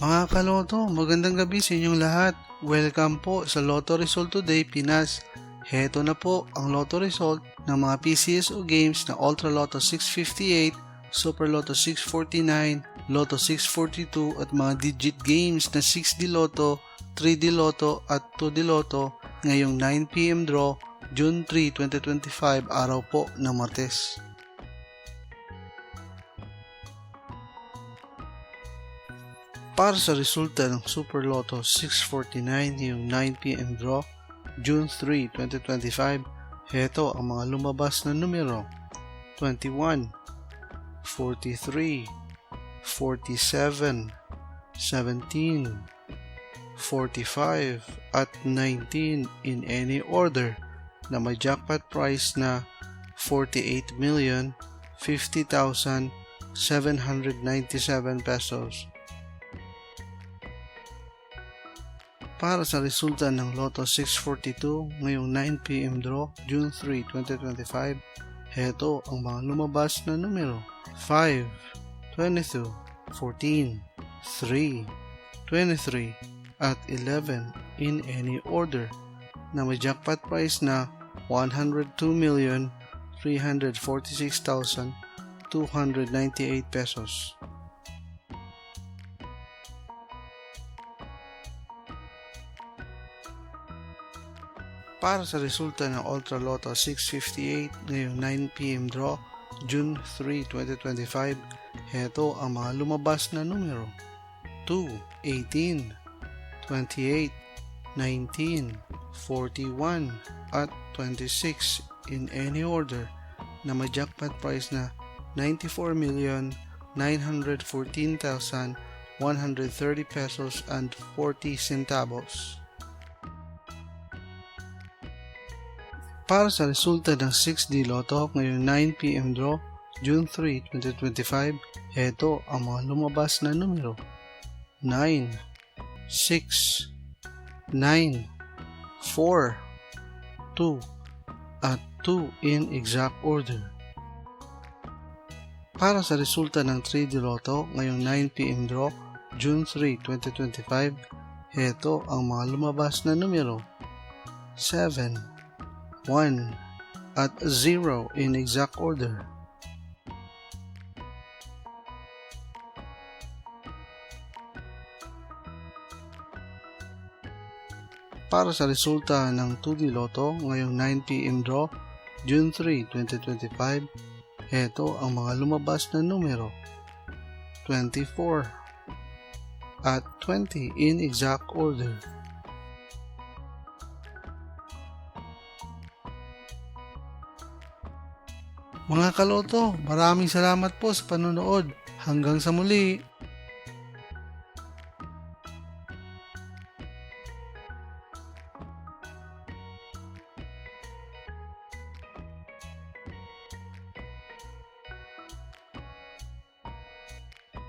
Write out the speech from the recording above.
Mga kaloto, magandang gabi sa inyong lahat. Welcome po sa Lotto Result Today Pinas. Heto na po ang Lotto Result ng mga PCSO games na Ultra Lotto 658, Super Lotto 649, Lotto 642 at mga digit games na 6D Lotto, 3D Lotto at 2D Lotto ngayong 9 PM draw, June 3, 2025, araw po ng Martes. Para sa resulta ng Super Lotto 649 yung 9 PM draw, June 3, 2025, heto ang mga lumabas na numero: 21, 43, 47, 17, 45 at 19 in any order na may jackpot price na 48,050,797 pesos. Para sa resulta ng Lotto 642 ngayong 9 PM draw, June 3, 2025, heto ang mga lumabas na numero: 5, 22, 14, 3, 23 at 11 in any order na may jackpot price na 102,346,298 pesos. Para sa resulta ng Ultra Lotto 658 ngayong 9 PM draw, June 3, 2025, heto ang mga lumabas na numero: 2, 18, 28, 19, 41 at 26 in any order na may jackpot price na 94,914,130 pesos and 40 centavos. Para sa resulta ng 6D Lotto ngayong 9 PM draw, June 3, 2025, heto ang mga lumabas na numero: 9, 6, 9, 4, 2 at 2 in exact order. Para sa resulta ng 3D Lotto ngayong 9 PM draw, June 3, 2025, heto ang mga lumabas na numero: 7, 1 at 0 in exact order. Para sa resulta ng 2D Lotto ngayong 9 PM draw, June 3, 2025, heto ang mga lumabas na numero: 24 at 20 in exact order. Mga kaloto, maraming salamat po sa panonood. Hanggang sa muli!